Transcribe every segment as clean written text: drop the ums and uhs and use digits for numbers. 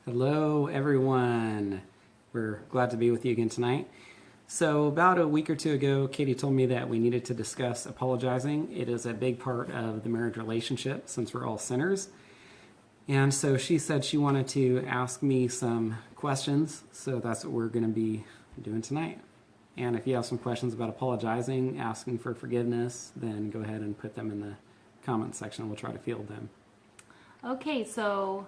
Hello, everyone. We're glad to be with you again tonight. So about a week or two ago, Katie told me that we needed to discuss apologizing. It is a big part of the marriage relationship since we're all sinners. And so she said she wanted to ask me some questions. So that's what we're going to be doing tonight. And if you have some questions about apologizing, asking for forgiveness, then go ahead and put them in the comments section. We'll try to field them. Okay, so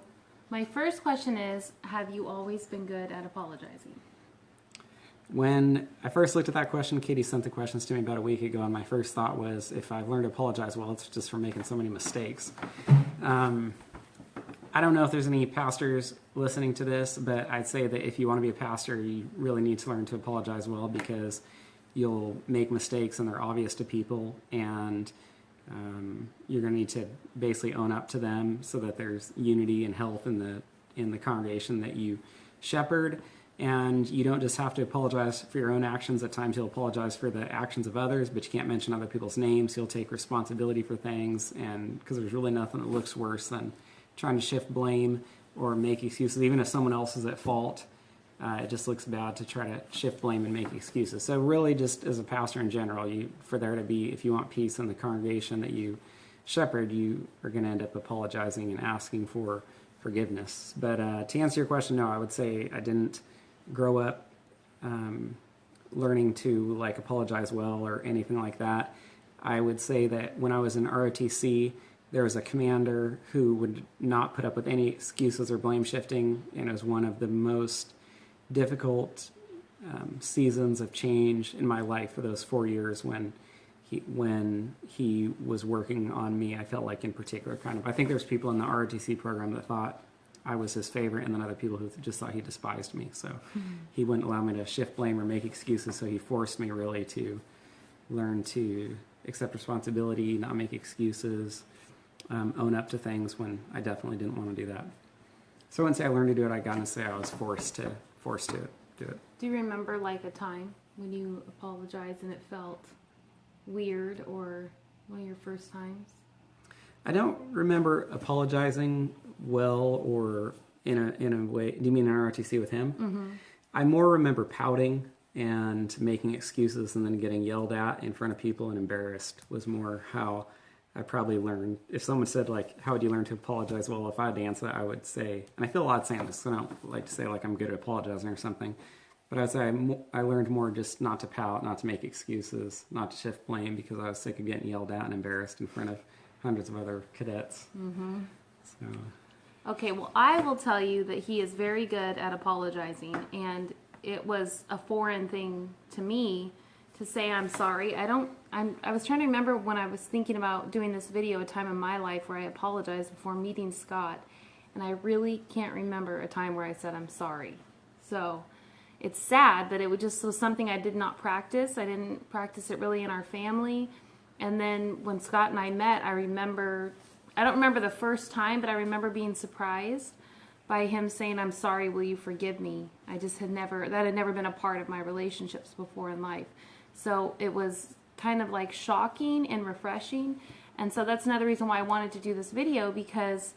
my first question is, have you always been good at apologizing? When I first looked at that question, Katie sent the questions to me about a week ago, and my first thought was, if I've learned to apologize, well, it's just for making so many mistakes. I don't know if there's any pastors listening to this, but I'd say that if you want to be a pastor, you really need to learn to apologize well, because you'll make mistakes and they're obvious to people, and you're going to need to basically own up to them so that there's unity and health in the congregation that you shepherd. And you don't just have to apologize for your own actions. At times you'll apologize for the actions of others, but you can't mention other people's names. You'll take responsibility for things, and because there's really nothing that looks worse than trying to shift blame or make excuses. Even if someone else is at fault, it just looks bad to try to shift blame and make excuses. So really, just as a pastor in general, for there to be, if you want peace in the congregation that you shepherd, you are going to end up apologizing and asking for forgiveness. But to answer your question, no, I would say I didn't grow up learning to apologize well or anything like that. I would say that when I was in ROTC, there was a commander who would not put up with any excuses or blame shifting, and it was one of the most difficult seasons of change in my life for those 4 years when he was working on me. I felt like, in particular, I think there's people in the ROTC program that thought I was his favorite, and then other people who just thought he despised me. So he wouldn't allow me to shift blame or make excuses, so he forced me really to learn to accept responsibility, not make excuses, own up to things when I definitely didn't want to do that. So I wouldn't say I learned to do it. I got to say I was forced to do it. Do you remember a time when you apologized and it felt weird, or one of your first times? I don't remember apologizing well or in a way. Do you mean in ROTC with him? Mm-hmm. I more remember pouting and making excuses and then getting yelled at in front of people and embarrassed was more how I probably learned. If someone said, how would you learn to apologize? Well, if I had to answer that, I would say, and I feel odd saying this, so I don't like to say I'm good at apologizing or something, but I would say I learned more just not to pout, not to make excuses, not to shift blame, because I was sick of getting yelled at and embarrassed in front of hundreds of other cadets. Mm-hmm. So. Okay, well, I will tell you that he is very good at apologizing, and it was a foreign thing to me to say I'm sorry. I was trying to remember when I was thinking about doing this video, a time in my life where I apologized before meeting Scott, and I really can't remember a time where I said I'm sorry. So it's sad that it was something I did not practice. I didn't practice it really in our family. And then when Scott and I met, I don't remember the first time, but I remember being surprised by him saying, "I'm sorry, will you forgive me?" That had never been a part of my relationships before in life. So it was kind of shocking and refreshing. And so that's another reason why I wanted to do this video, because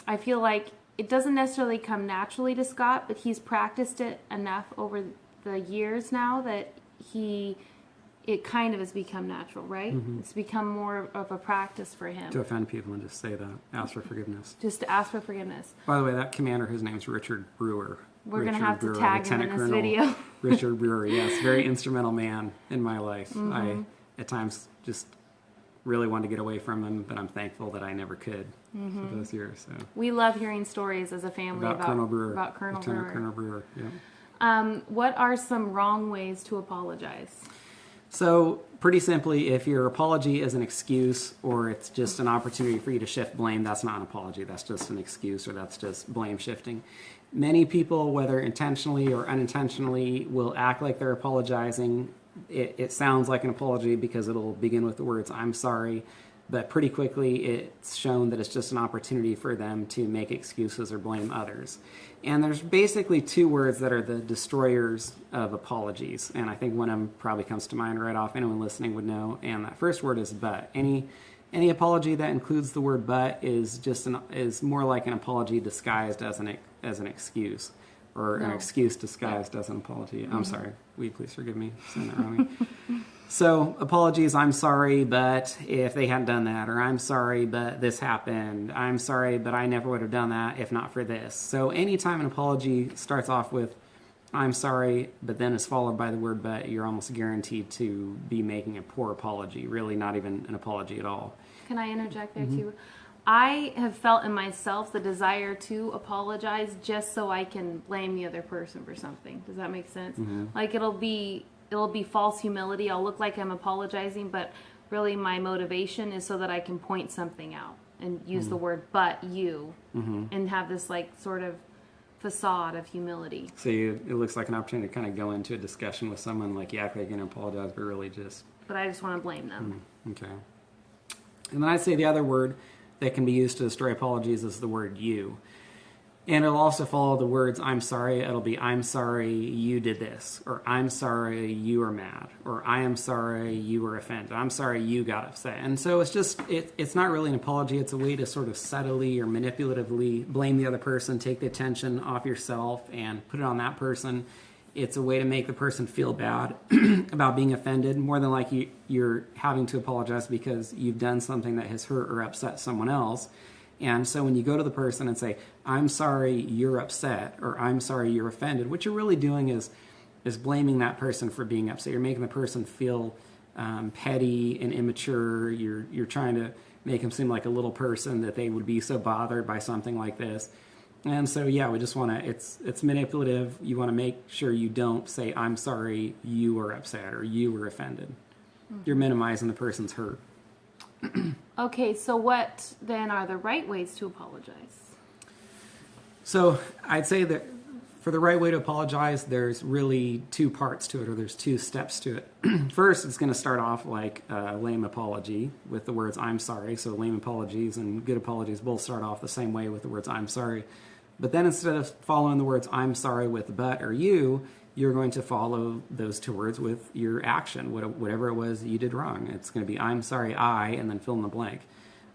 I feel like it doesn't necessarily come naturally to Scott, but he's practiced it enough over the years now that it kind of has become natural, right? Mm-hmm. It's become more of a practice for him. To offend people and just say that. Ask for forgiveness. Just to ask for forgiveness. By the way, that commander, his name's Richard Brewer. We're going to have to tag him in this video. Richard Brewer, yes. Very instrumental man in my life. Mm-hmm. I, at times, just really wanted to get away from him, but I'm thankful that I never could for those years. So. We love hearing stories as a family about Colonel Brewer. About Colonel Lieutenant Brewer. Colonel Brewer, yeah. What are some wrong ways to apologize? So, pretty simply, if your apology is an excuse or it's just an opportunity for you to shift blame, that's not an apology. That's just an excuse, or that's just blame shifting. Many people, whether intentionally or unintentionally, will act like they're apologizing. It sounds like an apology because it'll begin with the words, "I'm sorry," but pretty quickly it's shown that it's just an opportunity for them to make excuses or blame others. And there's basically two words that are the destroyers of apologies, and I think one of them probably comes to mind right off. Anyone listening would know, and that first word is "but." Any apology that includes the word "but" is more like an apology disguised as an excuse, or an excuse disguised as an apology. I'm sorry. Will you please forgive me saying that wrong? So apologies, I'm sorry, but if they hadn't done that, or I'm sorry, but this happened. I'm sorry, but I never would have done that if not for this. So anytime an apology starts off with I'm sorry, but then is followed by the word "but," you're almost guaranteed to be making a poor apology, really not even an apology at all. Can I interject there too? I have felt in myself the desire to apologize just so I can blame the other person for something. Does that make sense? Like it'll be false humility. I'll look like I'm apologizing, but really my motivation is so that I can point something out and use the word "but you" and have this like sort of facade of humility. So it looks like an opportunity to kind of go into a discussion with someone, like you act like you're going to apologize, but really just... But I just want to blame them. Okay. And then I'd say the other word that can be used to destroy apologies is the word "you." And it'll also follow the words "I'm sorry." It'll be "I'm sorry you did this," or "I'm sorry you were mad," or "I am sorry you were offended," "I'm sorry you got upset." And so it's not really an apology. It's a way to sort of subtly or manipulatively blame the other person, take the attention off yourself and put it on that person. It's a way to make the person feel bad about being offended, more than like you're having to apologize because you've done something that has hurt or upset someone else. And so when you go to the person and say, "I'm sorry you're upset," or "I'm sorry you're offended," what you're really doing is blaming that person for being upset. You're making the person feel petty and immature. You're trying to make them seem like a little person, that they would be so bothered by something like this. And so, yeah, we just want to, it's manipulative. You want to make sure you don't say, "I'm sorry you were upset," or "you were offended." You're minimizing the person's hurt. Okay, so what then are the right ways to apologize? So I'd say that for the right way to apologize, there's really two parts to it, or there's two steps to it. First, it's going to start off like a lame apology with the words "I'm sorry." So lame apologies and good apologies both start off the same way with the words "I'm sorry." But then instead of following the words "I'm sorry" with "but" or "you," you're going to follow those two words with your action, whatever it was that you did wrong. It's going to be "I'm sorry I," and then fill in the blank.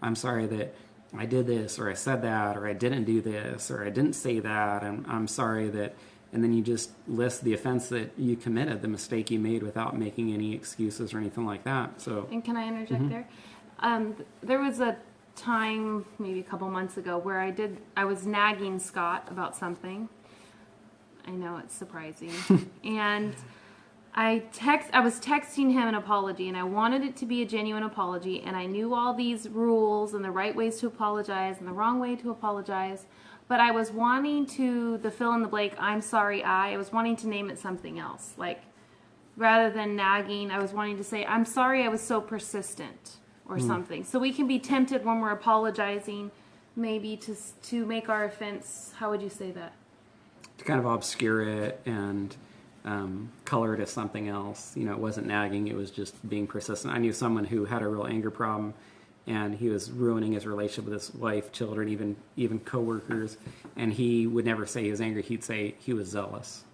"I'm sorry that I did this," or "I said that," or "I didn't do this," or "I didn't say that," and "I'm sorry that," and then you just list the offense that you committed, the mistake you made, without making any excuses or anything like that. So, and can I interject there? There was a time, maybe a couple months ago, where I was nagging Scott about something. I know it's surprising. And I was texting him an apology, and I wanted it to be a genuine apology, and I knew all these rules and the right ways to apologize and the wrong way to apologize, but I was wanting to, the fill in the blank, "I'm sorry I was wanting to name it something else. Like, rather than nagging, I was wanting to say, "I'm sorry I was so persistent," or something. So we can be tempted when we're apologizing, maybe to make our offense, how would you say that? to kind of obscure it and color it as something else. It wasn't nagging, it was just being persistent. I knew someone who had a real anger problem, and he was ruining his relationship with his wife, children, even coworkers, and he would never say he was angry. He'd say he was zealous.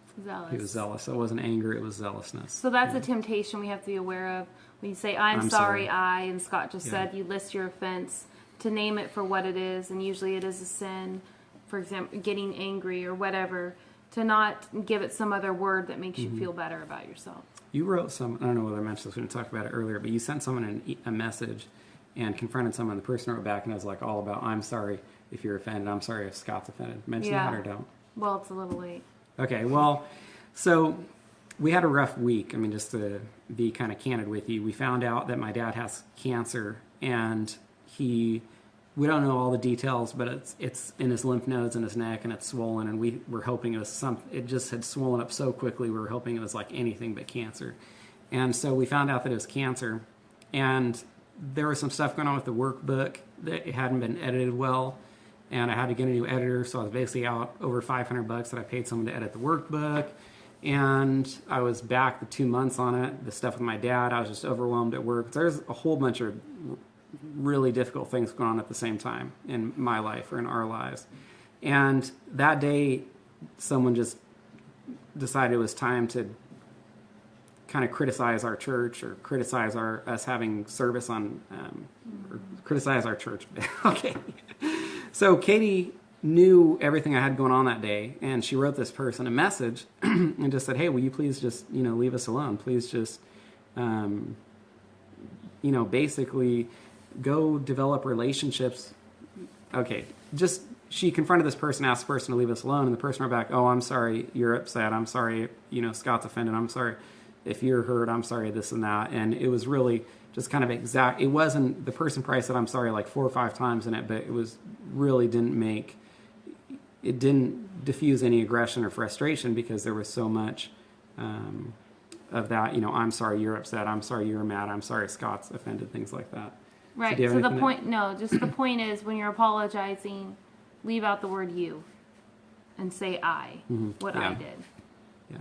He was zealous. So it wasn't anger, it was zealousness. So that's a temptation we have to be aware of. When you say, I'm sorry, and Scott just said, you list your offense, to name it for what it is, and usually it is a sin, for example, getting angry or whatever, to not give it some other word that makes you feel better about yourself. You wrote I don't know whether I mentioned this, we didn't talk about it earlier, but you sent someone a message and confronted someone. The person wrote back and it was like all about, "I'm sorry if you're offended, I'm sorry if Scott's offended." Mention that or don't? Well, it's a little late. Okay, well, so we had a rough week. I mean, just to be kind of candid with you, we found out that my dad has cancer, and we don't know all the details, but it's in his lymph nodes and his neck, and it's swollen, and we were hoping it was it just had swollen up so quickly, we were hoping it was like anything but cancer. And so we found out that it was cancer, and there was some stuff going on with the workbook that it hadn't been edited well, and I had to get a new editor, so I was basically out over $500 that I paid someone to edit the workbook. And I was back the 2 months on it. The stuff with my dad, I was just overwhelmed at work. There's a whole bunch of really difficult things going on at the same time in my life or in our lives. And that day, someone just decided it was time to kind of criticize our church or criticize us having service on, or criticize our church. Okay. So Katie knew everything I had going on that day, and she wrote this person a message and just said, hey, will you please just, leave us alone? Please just, basically go develop relationships. Okay, just she confronted this person, asked the person to leave us alone, and the person wrote back, oh, I'm sorry, you're upset. I'm sorry, Scott's offended. I'm sorry if you're hurt. I'm sorry, this and that. And it was really just kind of exact. It wasn't, the person probably said I'm sorry like 4 or 5 times in it, but it was really it didn't diffuse any aggression or frustration because there was so much of that, I'm sorry you're upset. I'm sorry you're mad. I'm sorry Scott's offended, things like that. Right. So the point, the point is when you're apologizing, leave out the word you and say I, what I did. Yeah.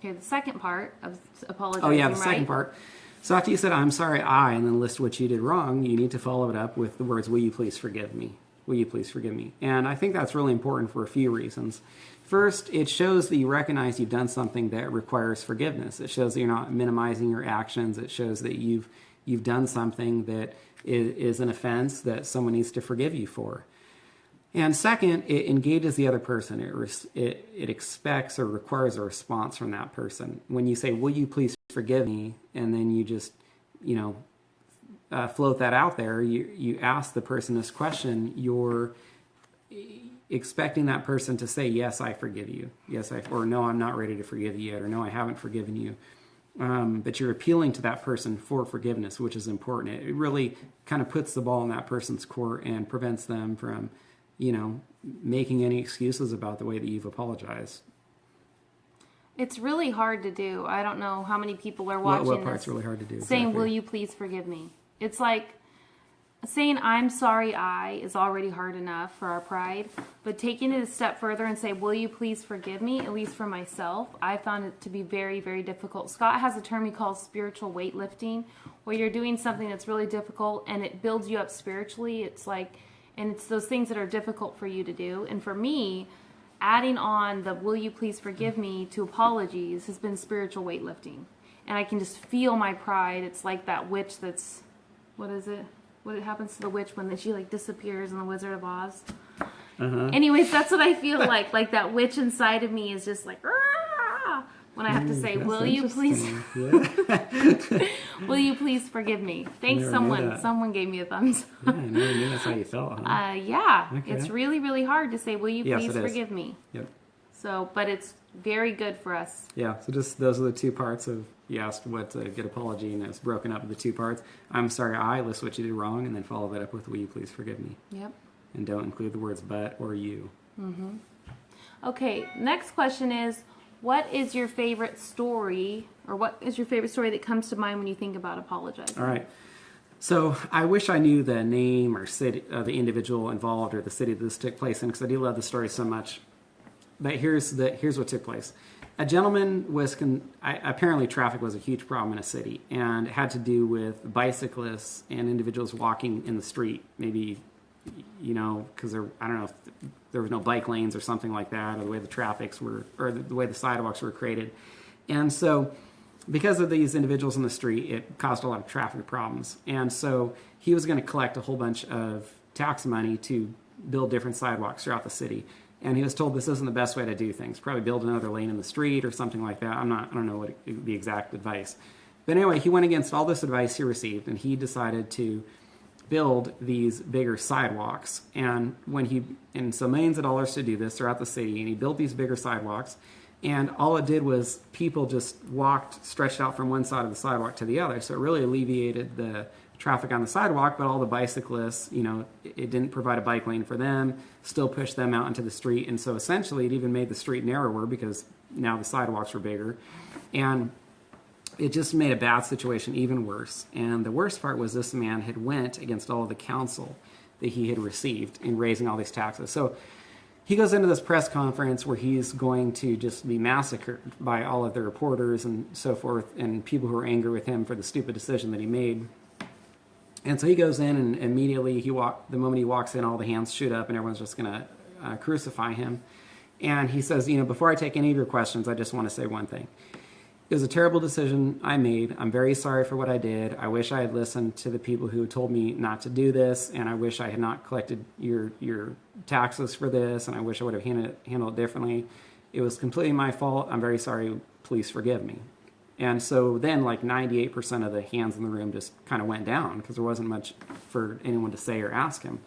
Okay, the second part of apologizing. Oh, yeah, the second part. So after you said, I'm sorry, and then list what you did wrong, you need to follow it up with the words, will you please forgive me? Will you please forgive me? And I think that's really important for a few reasons. First, it shows that you recognize you've done something that requires forgiveness. It shows that you're not minimizing your actions. It shows that you've done something that is an offense that someone needs to forgive you for. And second, it engages the other person. It expects or requires a response from that person. When you say, will you please forgive me? And then you just, float that out there, you ask the person this question, you're expecting that person to say, yes, I forgive you. Yes, or no, I'm not ready to forgive you yet, or no, I haven't forgiven you. But you're appealing to that person for forgiveness, which is important. It really kind of puts the ball in that person's court and prevents them from, making any excuses about the way that you've apologized. It's really hard to do. I don't know how many people are watching what part's really hard to do? Saying, exactly? Will you please forgive me? It's like saying, I'm sorry, is already hard enough for our pride. But taking it a step further and say, will you please forgive me? At least for myself, I found it to be very, very difficult. Scott has a term he calls spiritual weightlifting, where you're doing something that's really difficult and it builds you up spiritually. It's those things that are difficult for you to do. And for me, adding on the will you please forgive me to apologies has been spiritual weightlifting. And I can just feel my pride. It's like that witch that's, what is it? What happens to the witch when she disappears in the Wizard of Oz? Anyways, that's what I feel like. Like that witch inside of me is just like, Rah! When I have to say, will you please, will you please forgive me? Thanks, someone. Someone gave me a thumbs up. Yeah, I never knew that's how you felt. Huh? Yeah, okay. It's really, really hard to say, will you please forgive me? Yep. So, but it's very good for us. Yeah. So just those are the 2 parts of. You asked what a good apology, and it's broken up into 2 parts. I'm sorry, list what you did wrong, and then follow that up with, will you please forgive me? Yep. And don't include the words but or you. Okay, next question is, what is your favorite story, or what is your favorite story that comes to mind when you think about apologizing? All right. So I wish I knew the name or city of the individual involved or the city that this took place in, because I do love the story so much. But here's what took place. A gentleman was, apparently traffic was a huge problem in a city, and it had to do with bicyclists and individuals walking in the street, maybe, because I don't know if there was no bike lanes or something like that, or the way the traffics were, or the way the sidewalks were created. And so because of these individuals in the street, it caused a lot of traffic problems. And so he was going to collect a whole bunch of tax money to build different sidewalks throughout the city. And he was told this isn't the best way to do things. Probably build another lane in the street or something like that. I don't know what the exact advice. But anyway, he went against all this advice he received, and he decided to build these bigger sidewalks. And so millions of dollars to do this throughout the city, and he built these bigger sidewalks. And all it did was people just stretched out from one side of the sidewalk to the other. So it really alleviated the traffic on the sidewalk, but all the bicyclists, it didn't provide a bike lane for them, still pushed them out into the street. And so essentially it even made the street narrower because now the sidewalks were bigger. And it just made a bad situation even worse. And the worst part was this man had went against all of the counsel that he had received in raising all these taxes. So he goes into this press conference where he's going to just be massacred by all of the reporters and so forth, and people who are angry with him for the stupid decision that he made. And so he goes in, and immediately the moment he walks in, all the hands shoot up, and everyone's just going to crucify him. And he says, before I take any of your questions, I just want to say one thing. it was a terrible decision I made. I'm very sorry for what I did. I wish I had listened to the people who told me not to do this, and I wish I had not collected your taxes for this, and I wish I would have handled it differently. It was completely my fault. I'm very sorry. Please forgive me. And so then like 98% of the hands in the room just kind of went down because there wasn't much for anyone to say or ask him.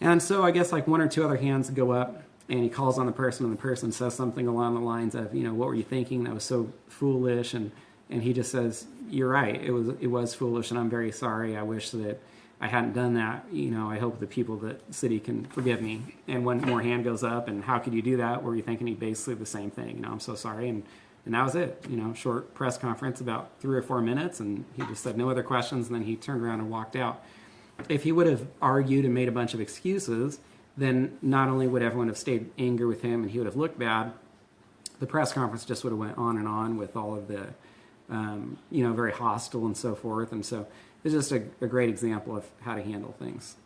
And so I guess like one or two other hands go up, and he calls on the person, and the person says something along the lines of, what were you thinking? That was so foolish. And he just says, you're right. It was foolish, and I'm very sorry. I wish that I hadn't done that. I hope the people of the city can forgive me. And one more hand goes up, and how could you do that? Were you thinking? He basically the same thing. I'm so sorry. And that was it. Short press conference, about 3 or 4 minutes, and he just said no other questions, and then he turned around and walked out. If he would have argued and made a bunch of excuses, then not only would everyone have stayed angry with him and he would have looked bad, the press conference just would have went on and on with all of the, very hostile and so forth. And so it's just a great example of how to handle things.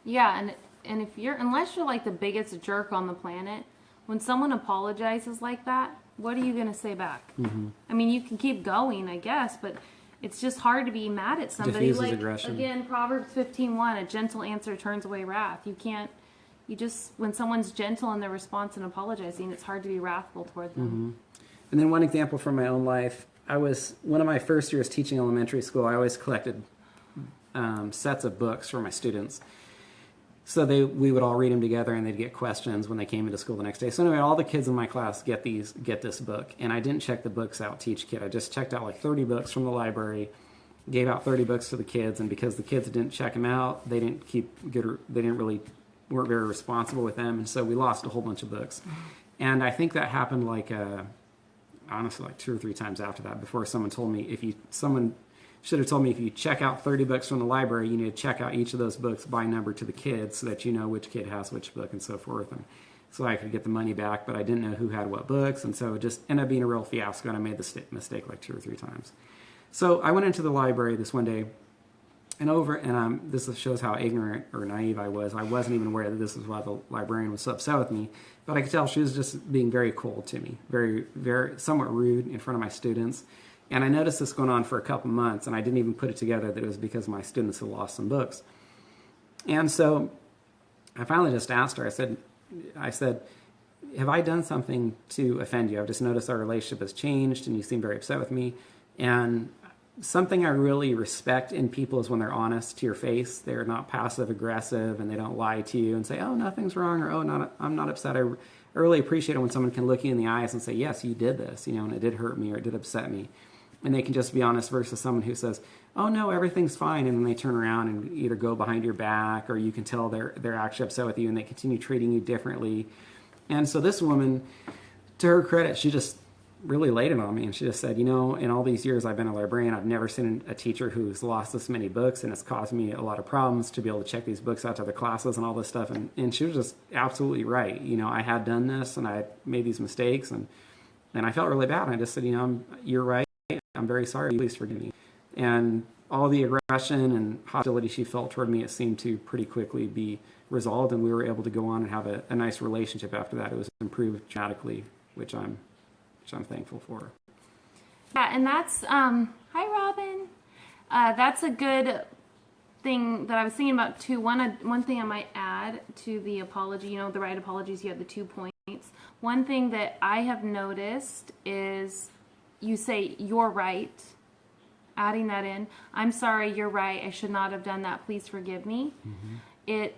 Yeah, and if unless you're like the biggest jerk on the planet, when someone apologizes like that, what are you going to say back? Mm-hmm. I mean, you can keep going, I guess, but it's just hard to be mad at somebody. Diffuses like aggression. Again, Proverbs 15:1, a gentle answer turns away wrath. When someone's gentle in their response and apologizing, it's hard to be wrathful toward them. Mm-hmm. And then one example from my own life, one of my first years teaching elementary school, I always collected sets of books for my students. So we would all read them together, and they'd get questions when they came into school the next day. So anyway, all the kids in my class get this book, and I didn't check the books out to each kid. I just checked out like 30 books from the library, gave out 30 books to the kids, and because the kids didn't check them out, they weren't very responsible with them, and so we lost a whole bunch of books. And I think that happened honestly like 2 or 3 times after that, before someone told me someone should have told me, if you check out 30 books from the library, you need to check out each of those books by number to the kids so that you know which kid has which book and so forth. And so I could get the money back, but I didn't know who had what books, and so it just ended up being a real fiasco, and I made the mistake like 2 or 3 times. So I went into the library this one day, and this shows how ignorant or naive I was. I wasn't even aware that this is why the librarian was so upset with me, but I could tell she was just being very cold to me, very, very, somewhat rude in front of my students. And I noticed this going on for a couple months, and I didn't even put it together that it was because my students had lost some books. And so I finally just asked her, I said, have I done something to offend you? I've just noticed our relationship has changed, and you seem very upset with me. And something I really respect in people is when they're honest to your face. They're not passive aggressive, and they don't lie to you and say, oh, nothing's wrong, or I'm not upset. I really appreciate it when someone can look you in the eyes and say, yes, you did this, and it did hurt me, or it did upset me. And they can just be honest, versus someone who says, oh, no, everything's fine, and then they turn around and either go behind your back, or you can tell they're actually upset with you, and they continue treating you differently. And so this woman, to her credit, she just really laid it on me, and she just said, in all these years I've been a librarian, I've never seen a teacher who's lost this many books, and it's caused me a lot of problems to be able to check these books out to other classes and all this stuff. And she was just absolutely right. I had done this, and I had made these mistakes, and I felt really bad. And I just said, you're right. I'm very sorry. Please forgive me. And all the aggression and hostility she felt toward me, it seemed to pretty quickly be resolved, and we were able to go on and have a nice relationship after that. It was improved dramatically, which I'm thankful for. Yeah, and that's hi Robin. That's a good thing that I was thinking about too. One thing I might add to the apology, the right apologies, you have the 2 points. One thing that I have noticed is you say, you're right, adding that in. I'm sorry, you're right, I should not have done that, please forgive me. Mm-hmm. It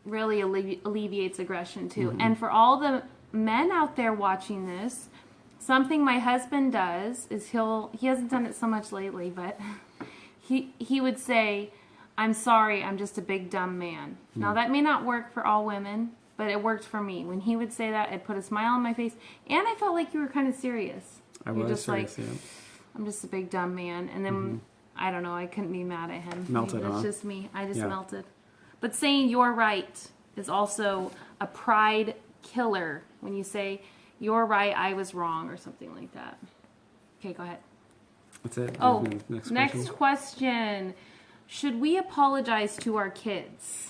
really alleviates aggression too. Mm-hmm. And for all the men out there watching this, something my husband does is he hasn't done it so much lately, but he would say, I'm sorry, I'm just a big dumb man. Mm-hmm. Now that may not work for all women, but it worked for me. When he would say that, it put a smile on my face, and I felt like you were kind of serious. You're just serious, like, yeah. I'm just a big dumb man. And then, mm-hmm. I don't know, I couldn't be mad at him. Melted, That's just me. I just melted. But saying you're right is also a pride killer when you say, you're right, I was wrong, or something like that. Okay, go ahead. That's it. Oh, next question. Should we apologize to our kids?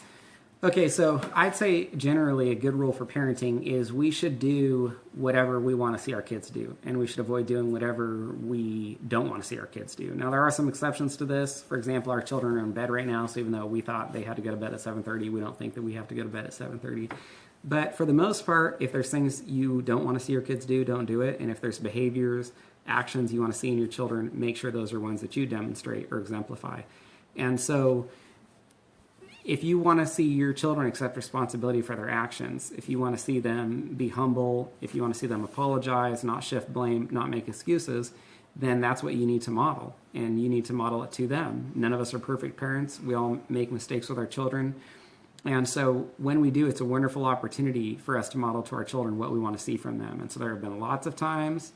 Okay, so I'd say generally a good rule for parenting is we should do whatever we want to see our kids do, and we should avoid doing whatever we don't want to see our kids do. Now, there are some exceptions to this. For example, our children are in bed right now, so even though we thought they had to go to bed at 7:30, we don't think that we have to go to bed at 7:30. But for the most part, if there's things you don't want to see your kids do, don't do it. And if there's behaviors, actions you want to see in your children, make sure those are ones that you demonstrate or exemplify. And so if you want to see your children accept responsibility for their actions, if you want to see them be humble, if you want to see them apologize, not shift blame, not make excuses, then that's what you need to model. And you need to model it to them. None of us are perfect parents. We all make mistakes with our children. And so when we do, it's a wonderful opportunity for us to model to our children what we want to see from them. And so there have been lots of times,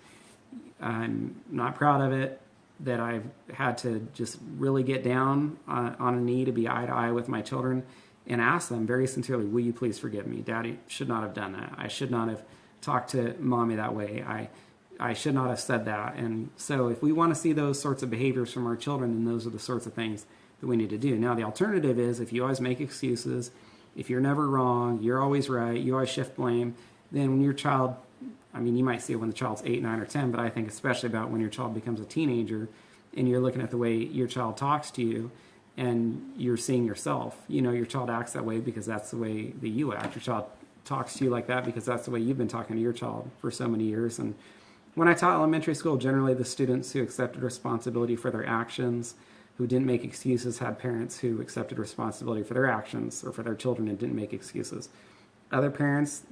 I'm not proud of it, that I've had to just really get down on a knee to be eye to eye with my children and ask them very sincerely, will you please forgive me? Daddy should not have done that. I should not have talked to mommy that way. I should not have said that. And so if we want to see those sorts of behaviors from our children, then those are the sorts of things that we need to do. Now, the alternative is if you always make excuses, if you're never wrong, you're always right, you always shift blame, then when your child, I mean, you might see it when the child's 8, 9, or 10, but I think especially about when your child becomes a teenager and you're looking at the way your child talks to you and you're seeing yourself. You know, your child acts that way because that's the way that you act. Your child talks to you like that because that's the way you've been talking to your child for so many years. And when I taught elementary school, generally the students who accepted responsibility for their actions, who didn't make excuses, had parents who accepted responsibility for their actions or for their children and didn't make excuses. Other parents,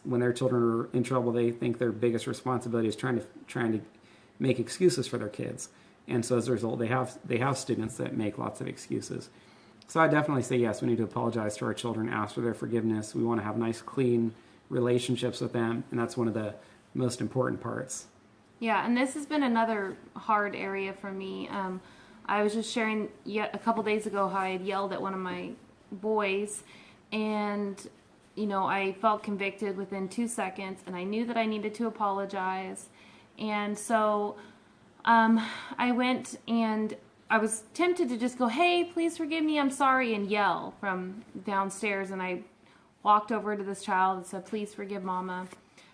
when their children are in trouble, they think their biggest responsibility is trying to make excuses for their kids, and so as a result, they have students that make lots of excuses. So I definitely say yes, we need to apologize to our children, ask for their forgiveness. We want to have nice, clean relationships with them, and that's one of the most important parts. Yeah, and this has been another hard area for me. I was just sharing yet a couple days ago how I had yelled at one of my boys, and I felt convicted within 2 seconds, and I knew that I needed to apologize. And so I went and I was tempted to just go, hey, please forgive me, I'm sorry, and yell from downstairs. And I walked over to this child and said, please forgive Mama.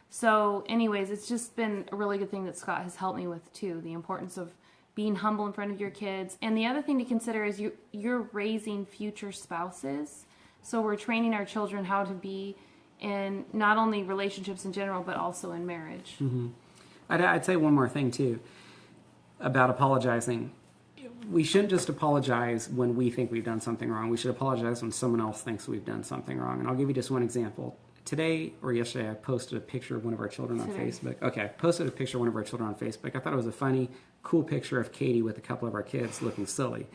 So anyways, it's just been a really good thing that Scott has helped me with too, the importance of being humble in front of your kids. And the other thing to consider is you're raising future spouses. So we're training our children how to be in not only relationships in general, but also in marriage. Mm-hmm. I'd say one more thing, too, about apologizing. We shouldn't just apologize when we think we've done something wrong. We should apologize when someone else thinks we've done something wrong. And I'll give you just one example. Today or yesterday, I posted a picture of one of our children on Facebook. Okay, I posted a picture of one of our children on Facebook. I thought it was a funny, cool picture of Katie with a couple of our kids looking silly.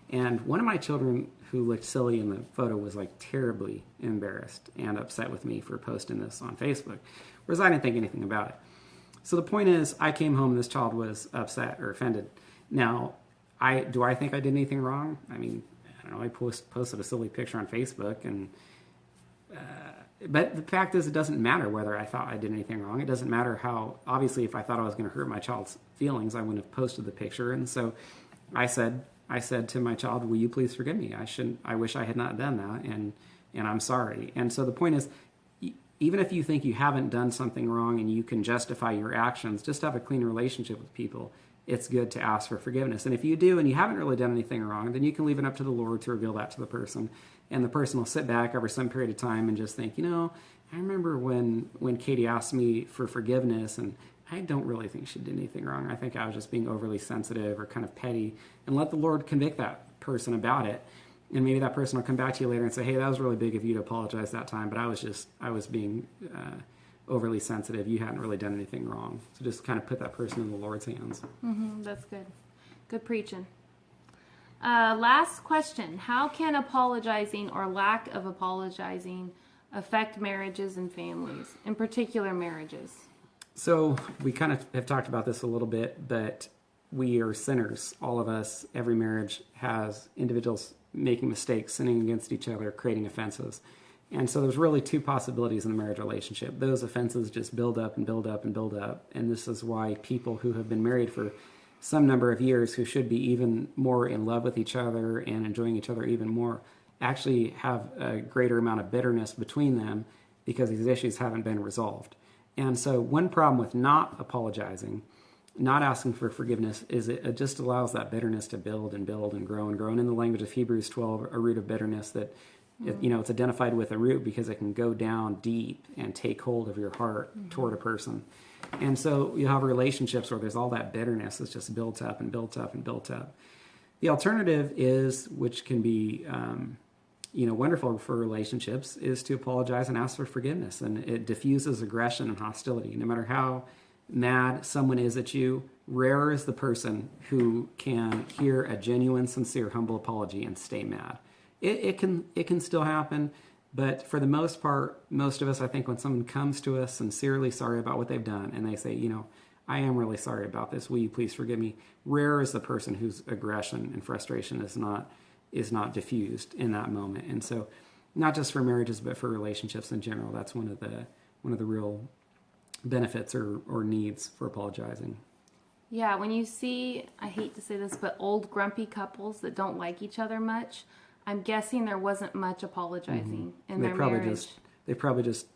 And one of my children who looked silly in the photo was like terribly embarrassed and upset with me for posting this on Facebook, whereas I didn't think anything about it. So the point is, I came home and this child was upset or offended. Now, do I think I did anything wrong? I mean, I don't know, I posted a silly picture on Facebook, and but the fact is, it doesn't matter whether I thought I did anything wrong. It doesn't matter how, obviously, if I thought I was going to hurt my child's feelings, I wouldn't have posted the picture. And so I said to my child, will you please forgive me? I wish I had not done that, and I'm sorry. And so the point is, even if you think you haven't done something wrong and you can justify your actions, just have a clean relationship with people. It's good to ask for forgiveness. And if you do and you haven't really done anything wrong, then you can leave it up to the Lord to reveal that to the person. And the person will sit back over some period of time and just think, I remember when Katie asked me for forgiveness, and I don't really think she did anything wrong. I think I was just being overly sensitive or kind of petty, and let the Lord convict that person about it. And maybe that person will come back to you later and say, hey, that was really big of you to apologize that time, but I was being overly sensitive. You hadn't really done anything wrong. So just kind of put that person in the Lord's hands. Mm-hmm, that's good. Good preaching. Last question. How can apologizing or lack of apologizing affect marriages and families, in particular marriages? So we kind of have talked about this a little bit, but we are sinners. All of us, every marriage has individuals making mistakes, sinning against each other, creating offenses. And so there's really two possibilities in a marriage relationship. Those offenses just build up and build up and build up. And this is why people who have been married for some number of years, who should be even more in love with each other and enjoying each other even more, actually have a greater amount of bitterness between them because these issues haven't been resolved. And so one problem with not apologizing, not asking for forgiveness, is it just allows that bitterness to build and build and grow and grow. And in the language of Hebrews 12, a root of bitterness that, it's identified with a root because it can go down deep and take hold of your heart toward a person. And so you have relationships where there's all that bitterness that's just built up and built up and built up. The alternative is, which can be, wonderful for relationships, is to apologize and ask for forgiveness. And it diffuses aggression and hostility. No matter how mad someone is at you, rare is the person who can hear a genuine, sincere, humble apology and stay mad. It can still happen, but for the most part, most of us, I think, when someone comes to us sincerely sorry about what they've done, and they say, I am really sorry about this, will you please forgive me? Rare is the person whose aggression and frustration is not diffused in that moment. And so, not just for marriages, but for relationships in general, that's one of the real benefits or needs for apologizing. Yeah, when you see, I hate to say this, but old grumpy couples that don't like each other much, I'm guessing there wasn't much apologizing in their marriage. They probably just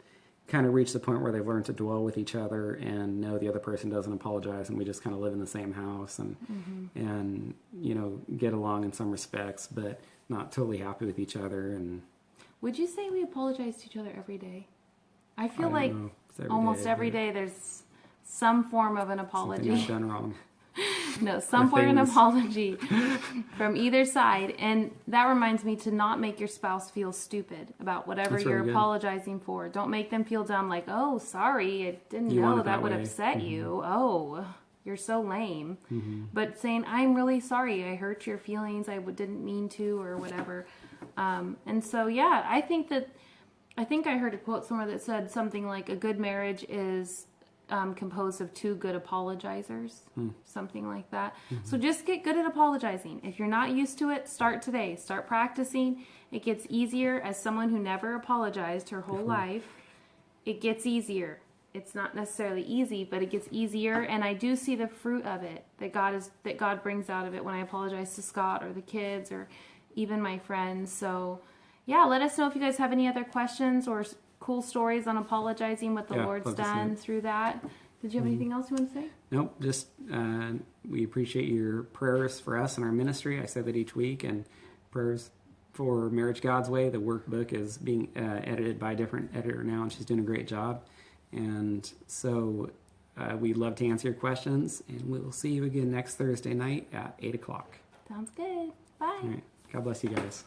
kind of reached the point where they've learned to dwell with each other and know the other person doesn't apologize, and we just kind of live in the same house and get along in some respects, but not totally happy with each other. And would you say we apologize to each other every day? I feel like almost every day there's some form of an apology. Something I've done wrong. No, some form of an apology from either side. And that reminds me to not make your spouse feel stupid about whatever That's you're really good. apologizing for. Don't make them feel dumb like, oh, sorry, I didn't know that would upset you. Oh, you're so lame. But saying, I'm really sorry, I hurt your feelings, I didn't mean to, or whatever. And so, yeah, I think I heard a quote somewhere that said something like a good marriage is composed of two good apologizers, something like that. So just get good at apologizing. If you're not used to it, start today. Start practicing. It gets easier. As someone who never apologized her whole life, it gets easier. It's not necessarily easy, but it gets easier, and I do see the fruit of it that God brings out of it when I apologize to Scott or the kids or even my friends. So yeah, let us know if you guys have any other questions or cool stories on apologizing, what the Lord's done through that. Did you have anything else you want to say? Nope, just we appreciate your prayers for us and our ministry. I say that each week, and prayers for Marriage God's Way. The workbook is being edited by a different editor now, and she's doing a great job. And so we'd love to answer your questions, and we'll see you again next Thursday night at 8 o'clock. Sounds good. Bye. All right. God bless you guys.